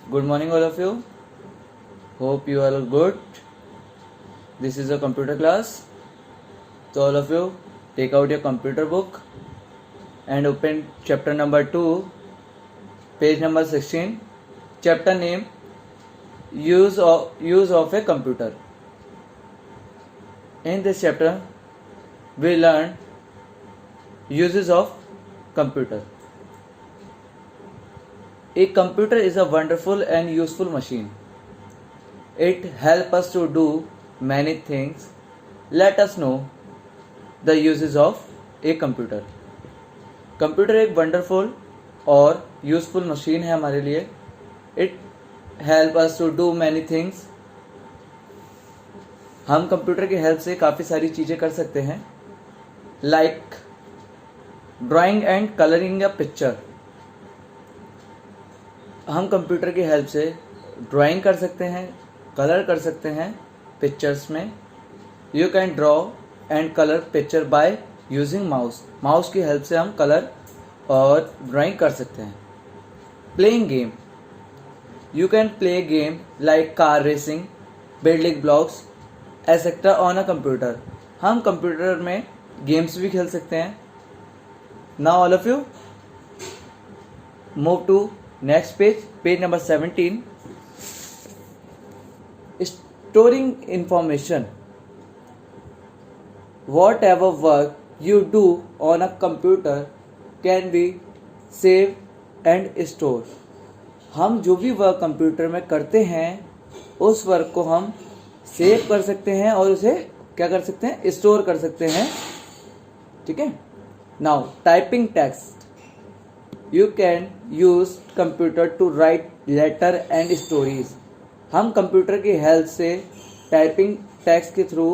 Good morning, all of you. Hope you all are good. This is a computer class. So, all of you, take out your computer book and open chapter number 2, page number 16. Chapter name: Use of a computer. In this chapter, we learn uses of computer. A computer is a wonderful and useful machine. It helps us to do many things. Let us know the uses of a computer. Computer एक wonderful और useful machine है हमारे लिए. It help us to do many things. हम computer की help से काफ़ी सारी चीज़ें कर सकते हैं, like drawing and colouring a picture. हम कंप्यूटर की हेल्प से ड्राइंग कर सकते हैं, कलर कर सकते हैं पिक्चर्स में. You can draw and colour picture by using mouse. Mouse की हेल्प से हम कलर और ड्राइंग कर सकते हैं. Playing game. You can play game like car racing, building blocks etcetera on a computer. हम कंप्यूटर में गेम्स भी खेल सकते हैं. Now all of you move to next page, page number 17. Storing information. Whatever work you do on a computer can be saved and stored. हम जो भी work computer में करते हैं उस वर्क को हम सेव कर सकते हैं और उसे क्या कर सकते हैं, स्टोर कर सकते हैं. ठीक है. Now typing text. You can use computer to write letter and stories. हम कंप्यूटर की हेल्प से टाइपिंग टेक्स्ट के थ्रू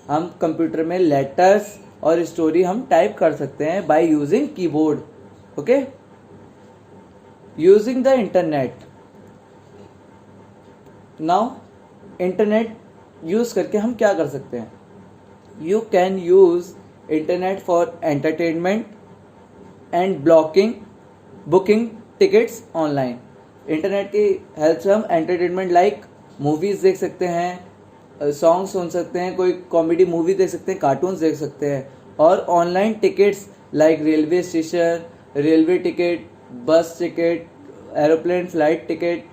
हम कंप्यूटर में लेटर्स और स्टोरी हम टाइप कर सकते हैं by using keyboard. Okay. Using the internet. Now internet use करके हम क्या कर सकते हैं. You can use internet for entertainment and booking tickets online. Internet की हेल्प से हम एंटरटेनमेंट लाइक मूवीज़ देख सकते हैं, सॉन्ग सुन सकते हैं, कोई कॉमेडी मूवी देख सकते हैं, कार्टून्स देख सकते हैं, और online tickets like railway station, railway ticket, bus ticket, aeroplane flight ticket.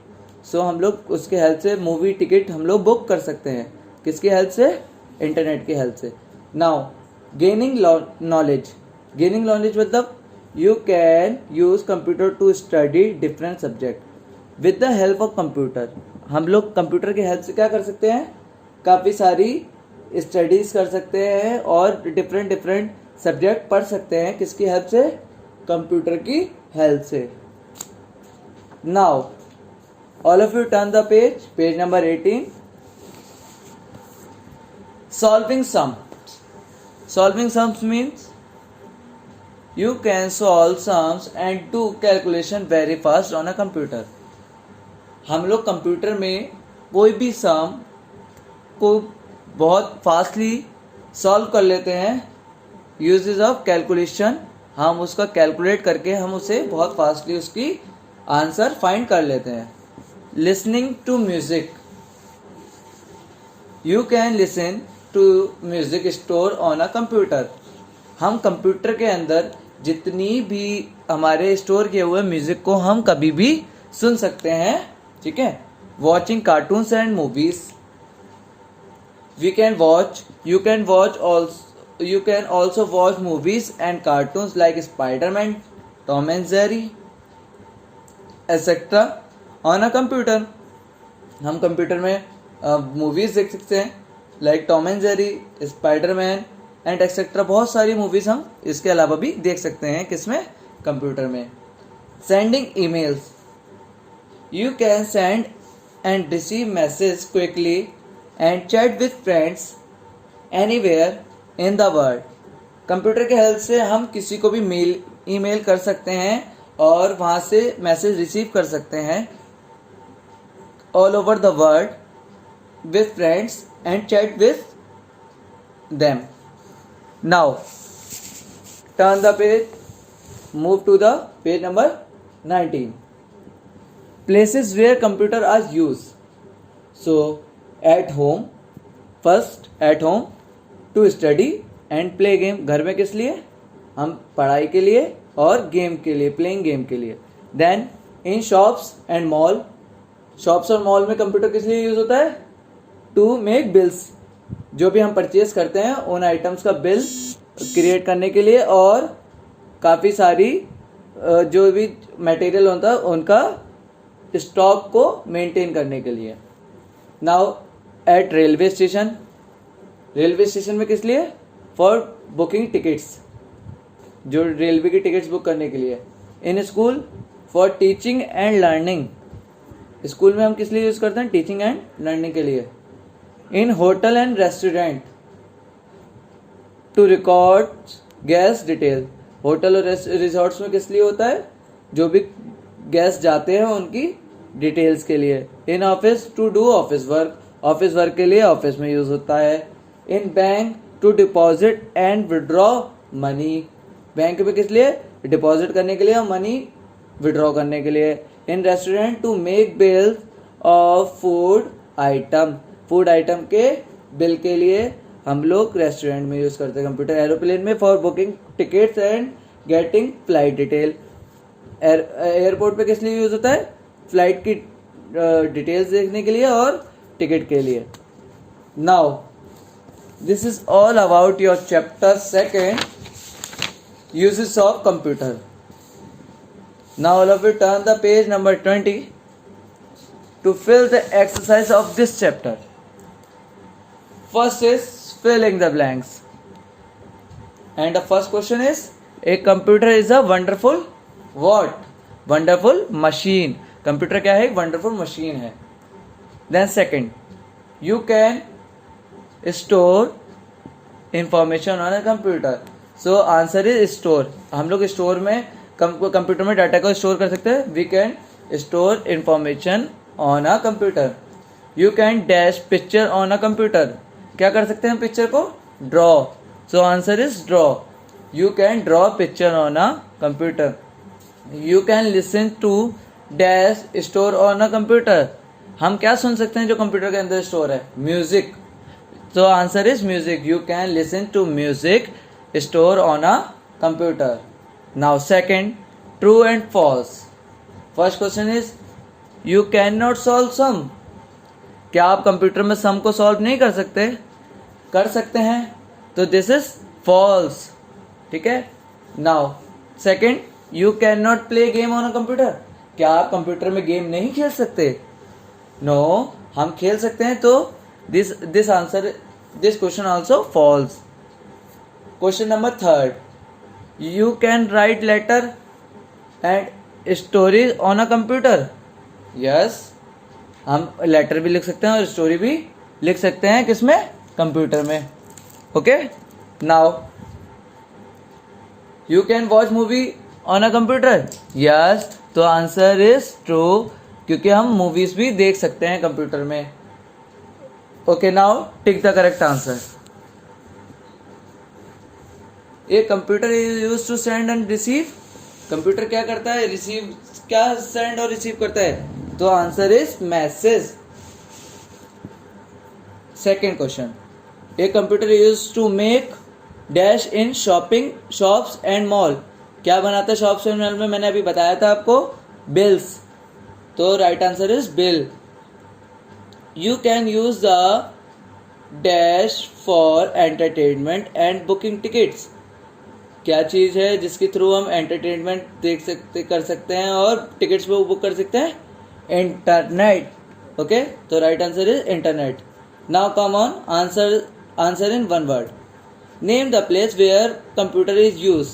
So हम लोग उसके हेल्प से मूवी टिकट हम लोग बुक कर सकते हैं. किसकी हेल्प से? इंटरनेट की हेल्प से. Now gaining knowledge. Gaining knowledge मतलब you can use computer to study different subject with the help of computer. हम लोग कंप्यूटर की हेल्प से क्या कर सकते हैं, काफ़ी सारी स्टडीज़ कर सकते हैं और डिफरेंट सब्जेक्ट पढ़ सकते हैं. किसकी हेल्प से? कंप्यूटर की हेल्प से. Now all of U turn the page, page number 18. Solving sums. Solving sums means you can solve sums and do calculation very fast on a computer. हम लोग computer में कोई भी सम को बहुत फास्टली सॉल्व कर लेते हैं. Uses of calculation. हम उसका कैलकुलेट करके हम उसे बहुत फास्टली उसकी आंसर फाइंड कर लेते हैं. Listening to music. You can listen to music store on a computer. हम कंप्यूटर के अंदर जितनी भी हमारे स्टोर किए हुए म्यूजिक को हम कभी भी सुन सकते हैं. ठीक है. Watching cartoons and movies. You can also watch movies and cartoons like Spiderman, Tom and Jerry etcetera on a computer. हम कंप्यूटर में मूवीज देख सकते हैं like Tom and Jerry, Spiderman and etcetera. बहुत सारी मूवीज़ हम इसके अलावा भी देख सकते हैं. किसमें? कंप्यूटर में. Sending emails. You can send and receive message quickly and chat with friends anywhere in the world. Computer के हेल्प से हम किसी को भी ईमेल कर सकते हैं और वहाँ से मैसेज रिसीव कर सकते हैं all over the world with friends and chat with them. Now turn the page, move to the page number 19. places where computer are used. So at home, first at home to study and play game. घर में किस लिए? हम पढ़ाई के लिए और game के लिए, प्लेइंग गेम के लिए. Then in shops and mall. Shops और मॉल में कंप्यूटर किस लिए यूज होता है? To make bills. जो भी हम परचेज करते हैं उन आइटम्स का बिल क्रिएट करने के लिए और काफ़ी सारी जो भी मटेरियल होता है उनका स्टॉक को मेंटेन करने के लिए. Now at railway station. Railway station में किस लिए? फॉर बुकिंग टिकट्स, जो रेलवे की टिकट्स बुक करने के लिए. In school for teaching and learning. School में हम किस लिए यूज़ करते हैं? टीचिंग एंड लर्निंग के लिए. In hotel and restaurant to record guest detail. Hotel और रिजॉर्ट्स में किस लिए होता है? जो भी गेस्ट जाते हैं उनकी डिटेल्स के लिए. In office to do office work. Office work के लिए ऑफिस में यूज होता है. In bank to deposit and withdraw money. Bank में किस लिए? डिपॉजिट करने के लिए और मनी विड्रॉ करने के लिए. In restaurant to make bills of food item. Food item के बिल के लिए हम लोग रेस्टोरेंट में यूज करते हैं कंप्यूटर. एरोप्लेन में for booking tickets and getting flight detail. Airport पे किस लिए यूज होता है? फ्लाइट की डिटेल्स देखने के लिए और टिकट के लिए. Now this is all about your chapter 2 uses of computer. Now all of you turn the page number 20 to fill the exercise of this chapter. First is filling the blanks. And the first question is, a computer is a wonderful what? Wonderful machine. Computer क्या है? Wonderful machine है. Then second, you can store information on a computer. So answer is store. हम लोग store में computer में data को store कर सकते हैं. We can store information on a computer. You can dash picture on a computer. क्या कर सकते हैं पिक्चर को? Draw. So answer is draw. You can draw picture on a computer. You can listen to dash store on a computer. हम क्या सुन सकते हैं जो कंप्यूटर के अंदर स्टोर है? Music. So answer is music. You can listen to music store on a computer. Now second, true and false. First question is, you cannot solve sum. क्या आप कंप्यूटर में सम को सॉल्व नहीं कर सकते? कर सकते हैं. तो दिस इज false. ठीक है. Now second, you cannot play game on a computer. क्या आप कंप्यूटर में गेम नहीं खेल सकते? No, हम खेल सकते हैं. तो this question also false. Question number 3, you can write letter and stories on a computer. Yes, हम लेटर भी लिख सकते हैं और स्टोरी भी लिख सकते हैं. किसमें? कंप्यूटर में. Okay. Now you can watch movie on a computer. Yes, तो आंसर इज ट्रू, क्योंकि हम मूवीज भी देख सकते हैं कंप्यूटर में. Okay. Now tick the correct answer. A computer is use to send and receive. Computer क्या करता है? रिसीव. क्या सेंड और रिसीव करता है? तो answer is message. Second question, a computer use to make dash in shopping shops and mall. क्या बनाता है शॉप्स एंड मॉल में? मैंने अभी बताया था आपको, बिल्स. तो right answer is bill. You can use the dash for entertainment and booking tickets. क्या चीज़ है जिसके थ्रू हम एंटरटेनमेंट कर सकते हैं और टिकट्स भी बुक कर सकते हैं? इंटरनेट. ओके. तो right answer is internet. Now come on answer in one word. Name the place where computer is use.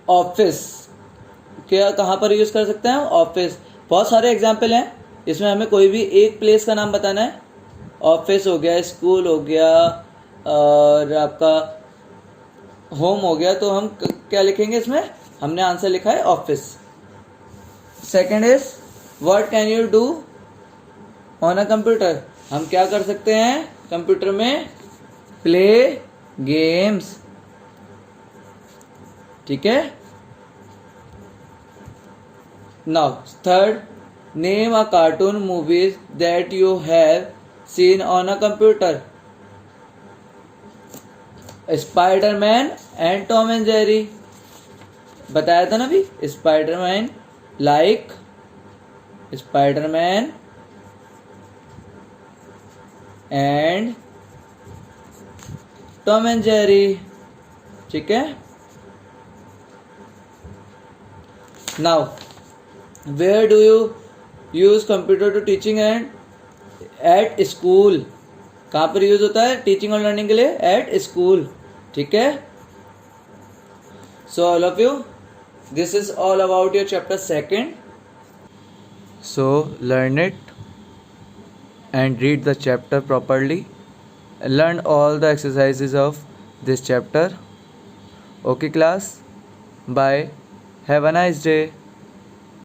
Office. क्या कहाँ पर यूज कर सकते हैं? ऑफिस. बहुत सारे एग्जाम्पल हैं, इसमें हमें कोई भी एक प्लेस का नाम बताना है. ऑफिस हो गया, स्कूल हो गया और आपका होम हो गया. तो हम क्या लिखेंगे इसमें? हमने आंसर लिखा है office. Second is, what can you do on a computer. हम क्या कर सकते हैं कंप्यूटर में? Play games. ठीक है. Now, third, name a cartoon movies that you have seen on a computer. Spider-Man and Tom and Jerry. बताया था ना अभी, Spider-Man like Spider-Man and Tom and Jerry. ठीक है. Now, where do you use computer to teaching and at school? कहाँ पर use होता है टीचिंग और लर्निंग के लिए? At school. ठीक है. So all of you, this is all about your chapter second. So learn it and read the chapter properly. Learn all the exercises of this chapter. Okay class, bye, have a nice day.